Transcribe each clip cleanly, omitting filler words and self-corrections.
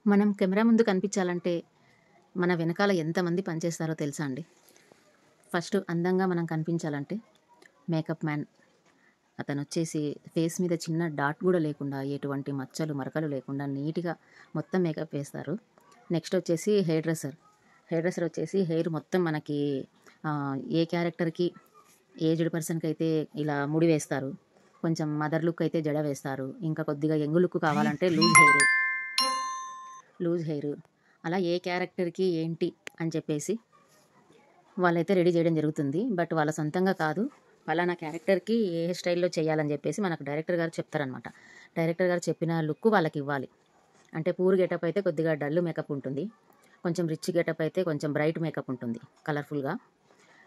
మనం కెమెరా ముందు కనిపించాలంటే మన వెనకాల ఎంతమంది పనిచేస్తారో తెలుసా అండి? ఫస్ట్ అందంగా మనం కనిపించాలంటే మేకప్ మ్యాన్ అతనొచ్చేసి ఫేస్ మీద చిన్న డాట్ కూడా లేకుండా, ఎటువంటి మచ్చలు, మరకలు లేకుండా నీట్‌గా మొత్తం మేకప్ వేస్తారు. నెక్స్ట్ వచ్చేసి హెయిర్ డ్రెస్సర్. హెయిర్ డ్రెస్సర్ వచ్చేసి హెయిర్ మొత్తం మనకి ఏ క్యారెక్టర్‌కి ఏజ్డ్ పర్సన్‌కైతే ఇలా ముడి వేస్తారు. కొంచెం మదర్ లుక్ అయితే జడ వేస్తారు. ఇంకా కొద్దిగా యంగ్ లుక్ కావాలంటే లూజ్ హెయిర్ అలా ఏ క్యారెక్టర్‌కి ఏంటి అని చెప్పేసి వాళ్ళైతే రెడీ చేయడం జరుగుతుంది. బట్ వాళ్ళ సొంతంగా కాదు, పలానా క్యారెక్టర్‌కి ఏ హెయిర్ స్టైల్‌లో చేయాలని చెప్పేసి మనకు డైరెక్టర్ గారు చెప్తారనమాట. డైరెక్టర్ గారు చెప్పిన లుక్ వాళ్ళకివ్వాలి. అంటే పూర్ గెటప్ అయితే కొద్దిగా డల్ మేకప్ ఉంటుంది. కొంచెం రిచ్ గెటప్ అయితే కొంచెం బ్రైట్ మేకప్ ఉంటుంది కలర్‌ఫుల్‌గా.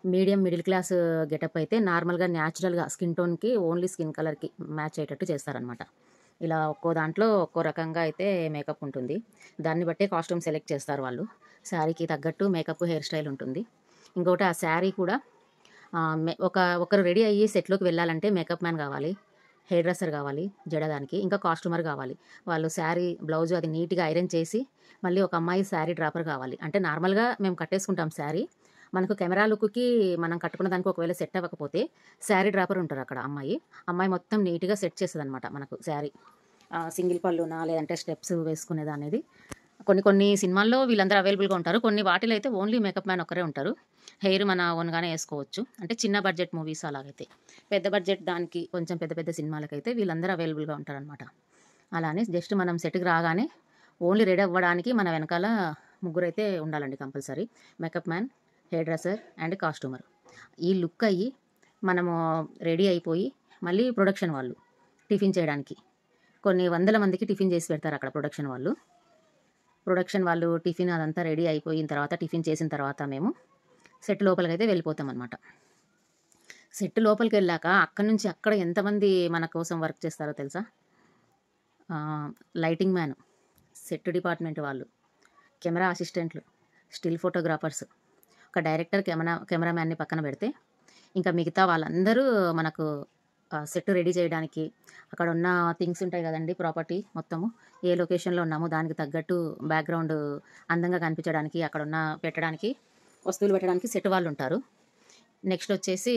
మీడియం మిడిల్ క్లాస్ గెటప్ అయితే నార్మల్‌గా న్యాచురల్‌గా స్కిన్ టోన్‌కి ఓన్లీ స్కిన్ కలర్‌కి మ్యాచ్ అయ్యేటట్టు చేస్తారనమాట. ఇలా ఒక్కో దాంట్లో ఒక్కో రకంగా అయితే మేకప్ ఉంటుంది. దాన్ని బట్టే కాస్ట్యూమ్ సెలెక్ట్ చేస్తారు వాళ్ళు. శారీకి తగ్గట్టు మేకప్, హెయిర్ స్టైల్ ఉంటుంది. ఇంకోటి ఆ శారీ కూడా ఒకరు రెడీ అయ్యి సెట్‌లోకి వెళ్ళాలంటే మేకప్ మ్యాన్ కావాలి, హెయిర్ డ్రెస్సర్ కావాలి, జడదానికి ఇంకా కాస్ట్యూమర్ కావాలి. వాళ్ళు శారీ, బ్లౌజు అది నీట్‌గా ఐరన్ చేసి మళ్ళీ ఒక అమ్మాయి శారీ డ్రాపర్ కావాలి. అంటే నార్మల్‌గా మేము కట్టేసుకుంటాం శారీ. మనకు కెమెరా లుక్‌కి మనం కట్టుకున్న దానికి ఒకవేళ సెట్ అవ్వకపోతే శారీ డ్రాపర్ ఉంటారు అక్కడ అమ్మాయి. అమ్మాయి మొత్తం నీట్‌గా సెట్ చేస్తదనమాట మనకు శారీ. సింగిల్ పళ్ళునా లేదంటే స్టెప్స్ వేసుకునేదనేది. కొన్ని సినిమాల్లో వీళ్ళందరూ అవైలబుల్‌గా ఉంటారు. కొన్ని వాటిలో అయితే ఓన్లీ మేకప్ మ్యాన్ ఒక్కరే ఉంటారు. హెయిర్ మన ఓన్‌గానే ఏసుకోవచ్చు. అంటే చిన్న బడ్జెట్ మూవీస్ అలాగైతే. పెద్ద బడ్జెట్ దానికి కొంచెం పెద్ద పెద్ద సినిమాలకైతే వీళ్ళందరూ అవైలబుల్‌గా ఉంటారనమాట. అలానే జస్ట్ మనం సెట్‌కి రాగానే ఓన్లీ రెడీ అవ్వడానికి మన వెనకాల ముగ్గురైతే ఉండాలండి compulsory. Makeup man, hair dresser and costumer. ఈ లుక్ అయ్యి మనము రెడీ అయిపోయి మళ్ళీ ప్రొడక్షన్ వాళ్ళు టిఫిన్ చేయడానికి కొన్ని వందల మందికి టిఫిన్ చేసి పెడతారు అక్కడ ప్రొడక్షన్ వాళ్ళు టిఫిన్ అదంతా రెడీ అయిపోయిన తర్వాత, టిఫిన్ చేసిన తర్వాత మేము సెట్ లోపలికైతే వెళ్ళిపోతామనమాట. సెట్ లోపలికెళ్ళాక అక్కడి నుంచి అక్కడ ఎంతమంది మన కోసం వర్క్ చేస్తారో తెలుసా? లైటింగ్ మ్యాన్, సెట్ డిపార్ట్మెంట్ వాళ్ళు, కెమెరా అసిస్టెంట్లు, స్టిల్ ఫోటోగ్రాఫర్స్, ఒక డైరెక్టర్, కెమెరామ్యాన్‌ని పక్కన పెడితే ఇంకా మిగతా వాళ్ళందరూ మనకు సెట్ రెడీ చేయడానికి అక్కడ ఉన్న థింగ్స్ ఉంటాయి కదండీ, ప్రాపర్టీ మొత్తము ఏ లొకేషన్‌లో ఉన్నామో దానికి తగ్గట్టు బ్యాక్‌గ్రౌండ్ అందంగా కనిపించడానికి పెట్టడానికి వస్తువులు పెట్టడానికి సెట్ వాళ్ళు ఉంటారు. నెక్స్ట్ వచ్చేసి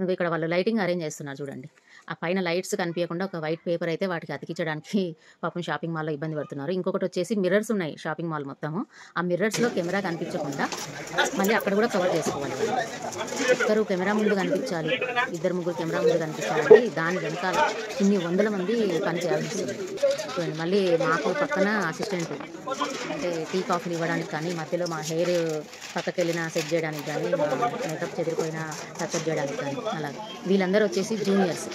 ఇక్కడ వాళ్ళు లైటింగ్ అరేంజ్ చేస్తున్నారు చూడండి. ఆ పైన లైట్స్ కనిపియకుండా ఒక వైట్ పేపర్ అయితే వాటికి అతికించడానికి పాపం షాపింగ్ మాల్‌లో ఇబ్బంది పడుతున్నారు. ఇంకొకటి వచ్చేసి మిర్రర్స్ ఉన్నాయి షాపింగ్ మాల్ మొత్తము. ఆ మిర్రర్స్‌లో కెమెరా కనిపించకుండా మళ్ళీ అక్కడ కూడా కవర్ చేసుకోవాలి వాళ్ళు. ఒక్కరు కెమెరా ముందు కనిపించాలి, ఇద్దరు ముగ్గురు కెమెరా ముందు కనిపించాలంటే దాని వెనకాల ఇన్ని వందల మంది పని చేయాల్సి వస్తుంది. చూడండి, మళ్ళీ మాకు పక్కన అసిస్టెంట్ అంటే టీ కాఫీలు ఇవ్వడానికి కానీ, మధ్యలో మా హెయిర్ పక్కకెళ్ళిన సెట్ చేయడానికి కానీ, మా మేకప్ చెదిరిపోయిన టచ్అప్ చేయడానికి కానీ అలాగే. వీళ్ళందరూ వచ్చేసి జూనియర్స్.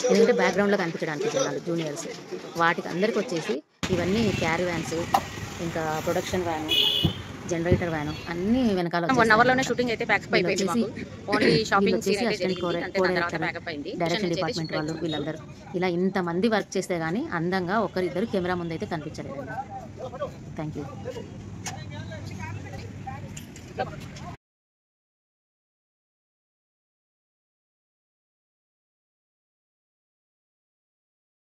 ఎందుకంటే బ్యాక్‌గ్రౌండ్‌లో కనిపించడానికి జనాలు జూనియర్స్. వాటికి అందరికి వచ్చేసి ఇవన్నీ క్యారీ వ్యాన్స్, ఇంకా ప్రొడక్షన్ వ్యాను, జనరేటర్ వ్యాను అన్నీ వెనకాల 1 అవర్‌లోనే షూటింగ్ అయితే ప్యాకప్ అయిపోయింది మాకు. ఓన్లీ షాపింగ్ సీన్ అయితే జరిగింది. అంటే దాని తర్వాత ప్యాకప్ అయింది. డైరెక్షన్ డిపార్ట్మెంట్ వాళ్ళు వీళ్ళందరూ ఇలా ఇంతమంది వర్క్ చేస్తే గానీ అందంగా ఒకరిద్దరు కెమెరా ముందైతే కనిపించలేదండి. Thank you.